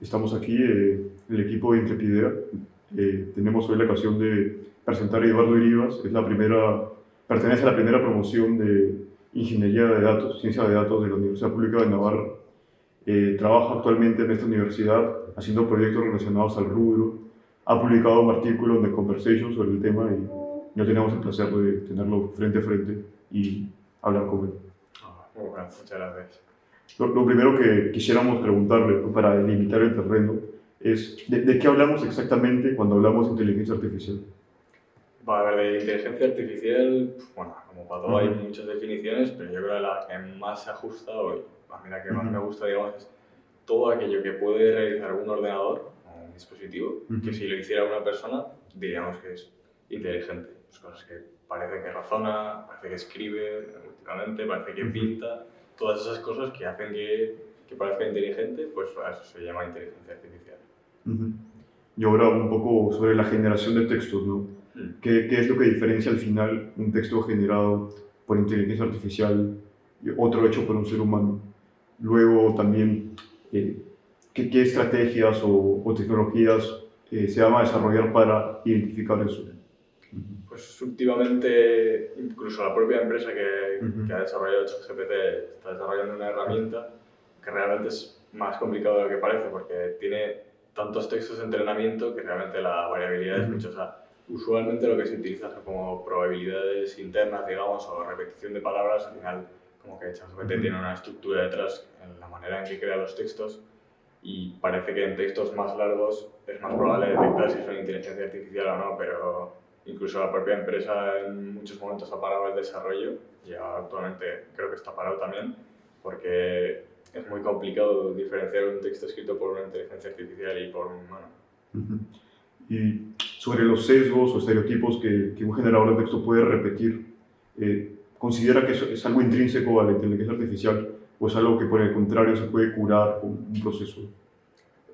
Estamos aquí, el equipo de Intrepidea. Tenemos hoy la ocasión de presentar a Eduardo Iribas. Pertenece a la primera promoción de Ingeniería de Datos, Ciencia de Datos de la Universidad Pública de Navarra. Trabaja actualmente en esta universidad haciendo proyectos relacionados al rubro. Ha publicado un artículo en The Conversation sobre el tema y ya tenemos el placer de tenerlo frente a frente y hablar con él. Muy bueno, muchas gracias. Lo primero que quisiéramos preguntarle, ¿no?, para delimitar el terreno, es ¿de qué hablamos exactamente cuando hablamos de inteligencia artificial? Va a ver, de inteligencia artificial, bueno, como para todo hay muchas definiciones, pero yo creo que la que más se ajusta, o a mí la que más me gusta, digamos, es todo aquello que puede realizar un ordenador o un dispositivo, que si lo hiciera una persona, diríamos que es inteligente. Pues cosas que parece que razona, parece que escribe últimamente, parece que pinta, todas esas cosas que hacen que parezca inteligente, pues a eso se llama inteligencia artificial. Y ahora un poco sobre la generación de textos, ¿no? ¿Qué es lo que diferencia al final un texto generado por inteligencia artificial y otro hecho por un ser humano? Luego también, ¿qué estrategias o tecnologías se van a desarrollar para identificar eso? Pues últimamente, incluso la propia empresa que ha desarrollado ChatGPT está desarrollando una herramienta que realmente es más complicado de lo que parece, porque tiene tantos textos de entrenamiento que realmente la variabilidad es mucho. O sea, usualmente lo que se utiliza son como probabilidades internas, digamos, o repetición de palabras. Al final, como que ChatGPT tiene una estructura detrás en la manera en que crea los textos, y parece que en textos más largos es más probable detectar si es una inteligencia artificial o no, pero incluso la propia empresa en muchos momentos ha parado el desarrollo y actualmente creo que está parado también, porque es muy complicado diferenciar un texto escrito por una inteligencia artificial y por un humano. Y sobre los sesgos o estereotipos que un generador de texto puede repetir, ¿considera que eso es algo intrínseco a la inteligencia artificial o es algo que por el contrario se puede curar con un proceso?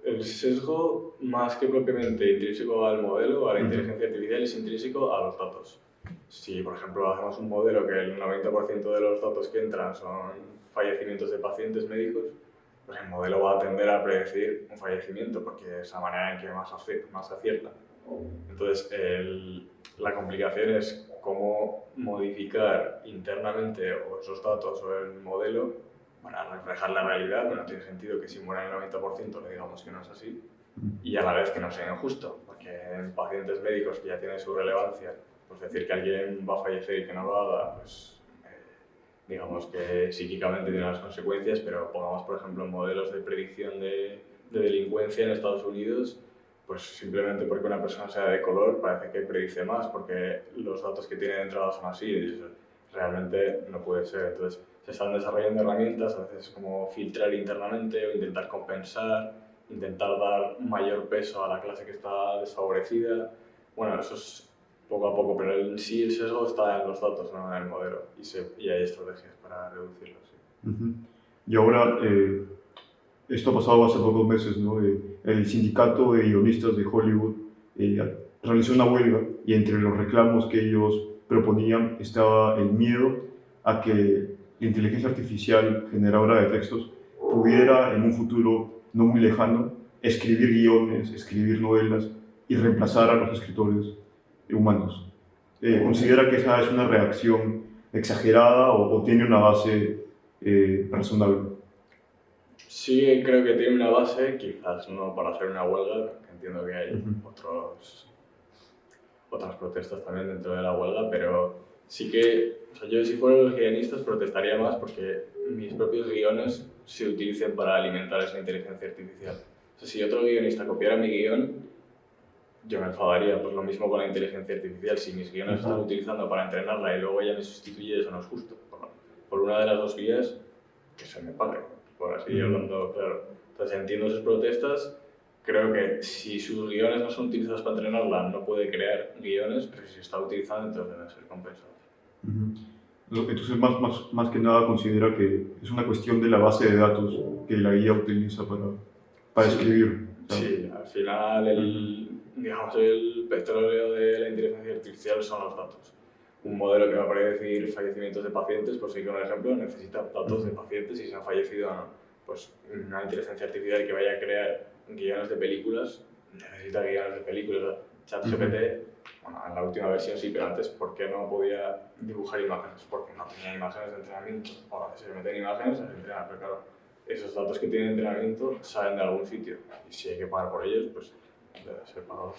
El sesgo, más que propiamente intrínseco al modelo, a la inteligencia artificial, es intrínseco a los datos. Si, por ejemplo, hacemos un modelo que el 90% de los datos que entran son fallecimientos de pacientes médicos, pues el modelo va a tender a predecir un fallecimiento, porque es la manera en que más acierta. Entonces, la complicación es cómo modificar internamente o esos datos o el modelo para reflejar la realidad. No tiene sentido que si muera el 90% le digamos que no es así, y a la vez que no sea injusto, porque en pacientes médicos que ya tienen su relevancia, pues decir que alguien va a fallecer y que no lo haga, pues digamos que psíquicamente tiene unas consecuencias, pero pongamos por ejemplo modelos de predicción de delincuencia en Estados Unidos, pues simplemente porque una persona sea de color parece que predice más, porque los datos que tiene de entrada son así, y eso realmente no puede ser. Entonces se están desarrollando herramientas, a veces como filtrar internamente o intentar compensar, intentar dar mayor peso a la clase que está desfavorecida. Bueno, eso es poco a poco, pero en sí el sesgo está en los datos, no en el modelo, y hay estrategias para reducirlo. Sí. Y ahora, esto ha pasado hace pocos meses, ¿no? El sindicato de guionistas de Hollywood realizó una huelga y entre los reclamos que ellos proponían estaba el miedo a que la inteligencia artificial generadora de textos pudiera en un futuro no muy lejano escribir guiones, escribir novelas y reemplazar a los escritores humanos. ¿Considera que esa es una reacción exagerada o tiene una base razonable? Sí, creo que tiene una base, quizás no para hacer una huelga, entiendo que hay otras protestas también dentro de la huelga, pero sí que, o sea, yo si fuera los guionistas protestaría más porque mis propios guiones se utilicen para alimentar esa inteligencia artificial. O sea, si otro guionista copiara mi guión, yo me enfadaría. Pues lo mismo con la inteligencia artificial, si mis guiones están utilizando para entrenarla y luego ella me sustituye, eso no es justo. Por una de las dos vías, que se me pague, por así hablando, claro. Entonces entiendo sus protestas. Creo que si sus guiones no son utilizados para entrenarla, no puede crear guiones, pero si se está utilizando, entonces deben ser compensados. Entonces, más que nada considera que es una cuestión de la base de datos que la IA utiliza para escribir. Sí, al final digamos, el petróleo de la inteligencia artificial son los datos. Un modelo que va a predecir fallecimientos de pacientes, por seguir con el ejemplo, necesita datos de pacientes y si han fallecido o no. Pues una inteligencia artificial que vaya a crear guiones de películas, necesita guiones de películas. ChatGPT, bueno, en la última versión sí, pero antes, ¿por qué no podía dibujar imágenes? Porque no tenía imágenes de entrenamiento. Ahora, si se meten imágenes, se entrenan, pero claro, esos datos que tienen entrenamiento salen de algún sitio. Y si hay que pagar por ellos, pues deben ser pagados.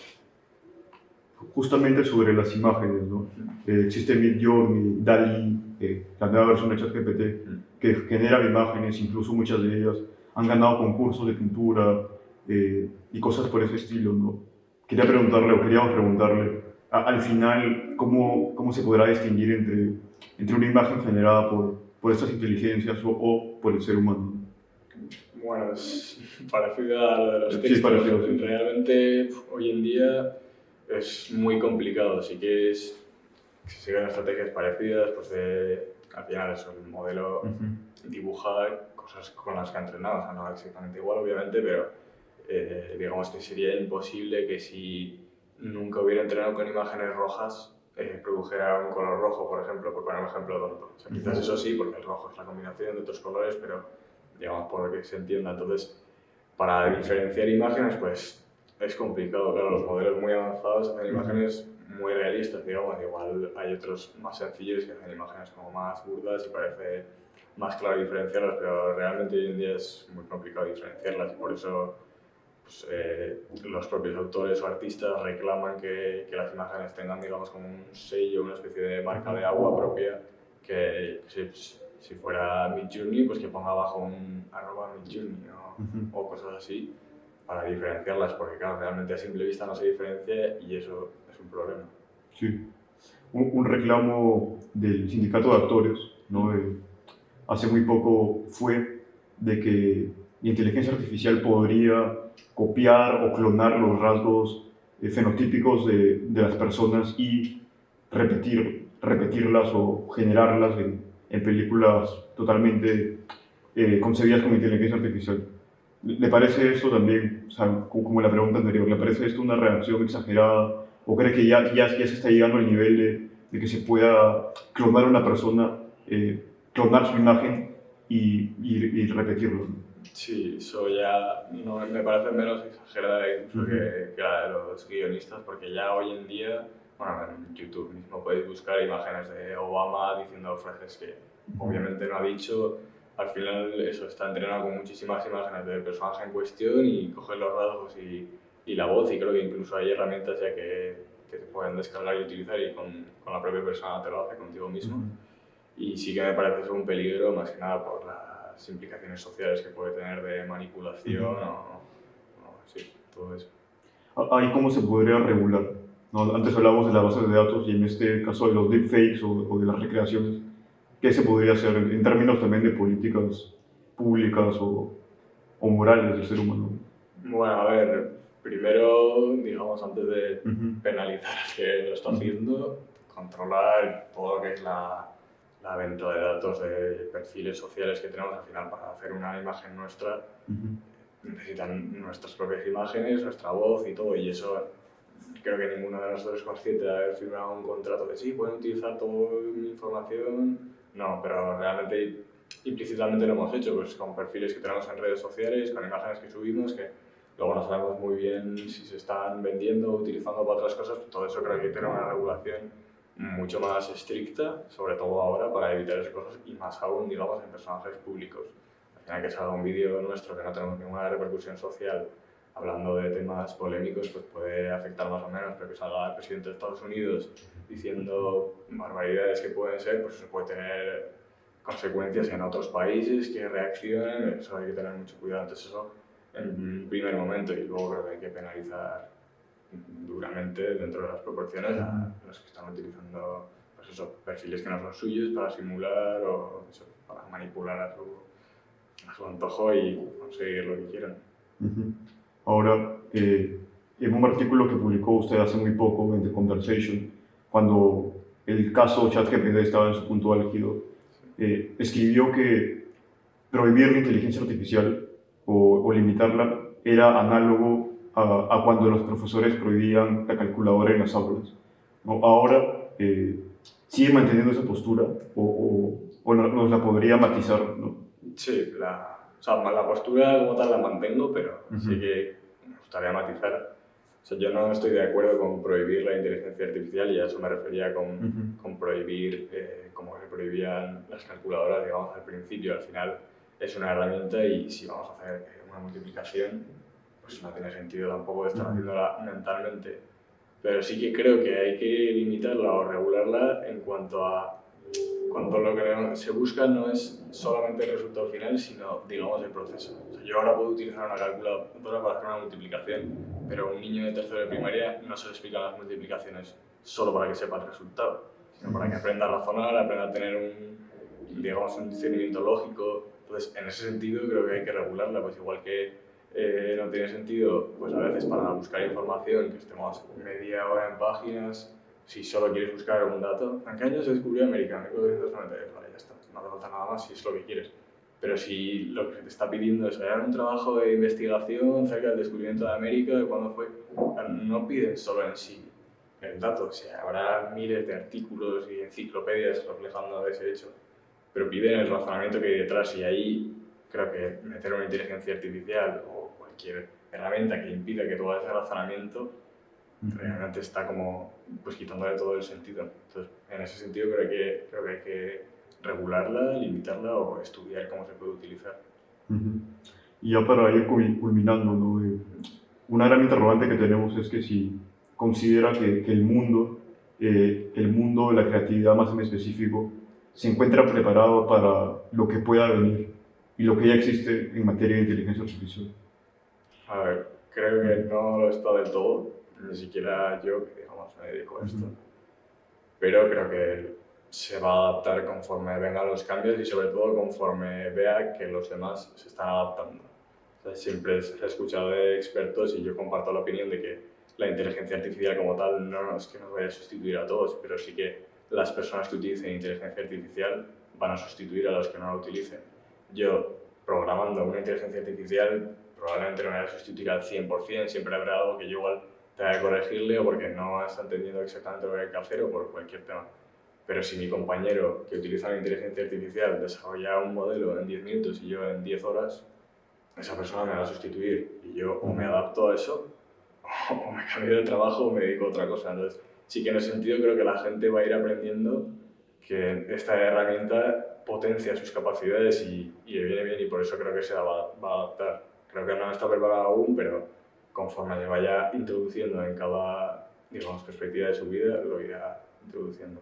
Justamente sobre las imágenes, ¿no? Existe Midjourney, DALL-E, la nueva versión de ChatGPT, que generan imágenes, incluso muchas de ellas han ganado concursos de pintura y cosas por ese estilo, ¿no? Queríamos preguntarle, al final, ¿cómo se podrá distinguir entre una imagen generada por estas inteligencias o por el ser humano? Bueno, es parecido a lo de los Sí, textos. parecido, sí. Realmente, hoy en día es muy complicado. Si quieres que se sigan estrategias parecidas, pues al final es un modelo dibujar cosas con las que ha entrenado. O sea, no exactamente igual, obviamente, pero digamos que sería imposible que si nunca hubiera entrenado con imágenes rojas, produjera un color rojo, por ejemplo, por poner un ejemplo tonto. O sea, quizás eso sí, porque el rojo es la combinación de otros colores, pero digamos por lo que se entienda. Entonces, para diferenciar imágenes, pues es complicado. Claro, los modelos muy avanzados hacen imágenes muy realistas, digamos. Igual hay otros más sencillos que hacen imágenes como más burdas y parece más claro diferenciarlas, pero realmente hoy en día es muy complicado diferenciarlas y por eso pues, los propios autores o artistas reclaman que las imágenes tengan, digamos, como un sello, una especie de marca de agua propia, que si fuera Midjourney, pues que ponga abajo un @Midjourney o cosas así para diferenciarlas, porque claro, realmente a simple vista no se diferencia y eso es un problema. Sí. Un reclamo del sindicato de actores, ¿no? Hace muy poco fue de que la inteligencia artificial podría copiar o clonar los rasgos fenotípicos de las personas y repetirlas o generarlas en películas totalmente concebidas con inteligencia artificial. ¿Le parece esto también, o sea, como la pregunta anterior, le parece esto una reacción exagerada o cree que ya se está llegando al nivel de que se pueda clonar a una persona, clonar su imagen y repetirlo? Sí, eso ya no, me parece menos exagerada incluso que la de los guionistas, porque ya hoy en día, bueno, en YouTube mismo podéis buscar imágenes de Obama diciendo frases que obviamente no ha dicho. Al final eso está entrenado con muchísimas imágenes del personaje en cuestión y coges los rasgos y la voz, y creo que incluso hay herramientas ya que se pueden descargar y utilizar y con la propia persona te lo hace contigo mismo. Y sí que me parece eso un peligro, más que nada por las implicaciones sociales que puede tener de manipulación sí, todo eso. ¿Ahí cómo se podría regular? ¿No? Antes hablábamos de las bases de datos y en este caso de los deepfakes o de las recreaciones. ¿Qué se podría hacer en términos también de políticas públicas o morales del ser humano? Bueno, a ver, primero, digamos, antes de penalizar al que lo está haciendo, controlar todo lo que es la venta de datos de perfiles sociales que tenemos. Al final, para hacer una imagen nuestra, necesitan nuestras propias imágenes, nuestra voz y todo, y eso creo que ninguno de nosotros es consciente de haber firmado un contrato de sí, pueden utilizar toda mi información. No, pero realmente implícitamente lo hemos hecho, pues con perfiles que tenemos en redes sociales, con imágenes que subimos, que luego no sabemos muy bien si se están vendiendo o utilizando para otras cosas. Todo eso creo que tiene una regulación mucho más estricta, sobre todo ahora, para evitar esas cosas, y más aún, digamos, en personajes públicos. Al final, que salga un vídeo nuestro que no tenemos ninguna repercusión social hablando de temas polémicos, pues puede afectar más o menos, pero que salga el presidente de Estados Unidos diciendo barbaridades que pueden ser, pues eso puede tener consecuencias en otros países que reaccionen. Eso hay que tener mucho cuidado. Entonces eso en un primer momento, y luego creo que hay que penalizar duramente dentro de las proporciones a los que están utilizando pues eso, perfiles que no son suyos para simular o eso, para manipular a su antojo y conseguir lo que quieran. Ahora, en un artículo que publicó usted hace muy poco en The Conversation, cuando el caso ChatGPT estaba en su punto álgido, escribió que prohibir la inteligencia artificial o limitarla era análogo a cuando los profesores prohibían la calculadora en las aulas, ¿no? Ahora, ¿sigue manteniendo esa postura o nos la podría matizar, ¿no? Sí, sea, la postura como tal la mantengo, pero Ujú. sí que me gustaría matizar. O sea, yo no estoy de acuerdo con prohibir la inteligencia artificial y a eso me refería con prohibir, como se prohibían las calculadoras, digamos, al principio. Al final es una herramienta y si vamos a hacer una multiplicación, pues no tiene sentido tampoco estar haciéndola mentalmente. Pero sí que creo que hay que limitarla o regularla en cuanto a cuando lo que se busca no es solamente el resultado final, sino, digamos, el proceso. O sea, yo ahora puedo utilizar una calculadora para hacer una multiplicación, pero a un niño de tercero de primaria no se le explican las multiplicaciones solo para que sepa el resultado, sino para que aprenda a razonar, aprenda a tener digamos, un discernimiento lógico. Entonces, en ese sentido, creo que hay que regularla, pues igual que no tiene sentido, pues a veces para buscar información, que estemos media hora en páginas, si solo quieres buscar un dato. ¿En qué año se descubrió América? En 1992, vale, ya está, no hace falta nada más si es lo que quieres. Pero si lo que se te está pidiendo es hacer un trabajo de investigación acerca del descubrimiento de América, de cuándo fue, no piden solo en sí el dato, o sea, habrá miles de artículos y enciclopedias reflejando ese hecho, pero piden el razonamiento que hay detrás y ahí creo que meter una inteligencia artificial o cualquier herramienta que impida que tú hagas ese razonamiento realmente está como pues quitándole todo el sentido. Entonces, en ese sentido creo que hay que regularla, limitarla o estudiar cómo se puede utilizar. Y ya para ir culminando, ¿no? Una gran interrogante que tenemos es que si considera que el mundo de la creatividad más en específico, se encuentra preparado para lo que pueda venir y lo que ya existe en materia de inteligencia artificial. A ver, creo que no lo está del todo, ni siquiera yo, que digamos me dedico a esto, pero creo que se va a adaptar conforme vengan los cambios y sobre todo conforme vea que los demás se están adaptando. Entonces, siempre he escuchado de expertos y yo comparto la opinión de que la inteligencia artificial como tal no es que nos vaya a sustituir a todos, pero sí que las personas que utilicen inteligencia artificial van a sustituir a los que no la utilicen. Yo, programando una inteligencia artificial, probablemente no me vaya a sustituir al 100%, siempre habrá algo que yo igual tenga que corregirle o porque no está entendiendo exactamente lo que hay que hacer o por cualquier tema. Pero si mi compañero que utiliza la inteligencia artificial desarrolla un modelo en 10 minutos y yo en 10 horas, esa persona me va a sustituir y yo o me adapto a eso o me cambio de trabajo o me dedico a otra cosa. Entonces, sí que en ese sentido creo que la gente va a ir aprendiendo que esta herramienta potencia sus capacidades y le viene bien y por eso creo que se va a adaptar. Creo que no está preparado aún, pero conforme se vaya introduciendo en cada, digamos, perspectiva de su vida, lo irá introduciendo.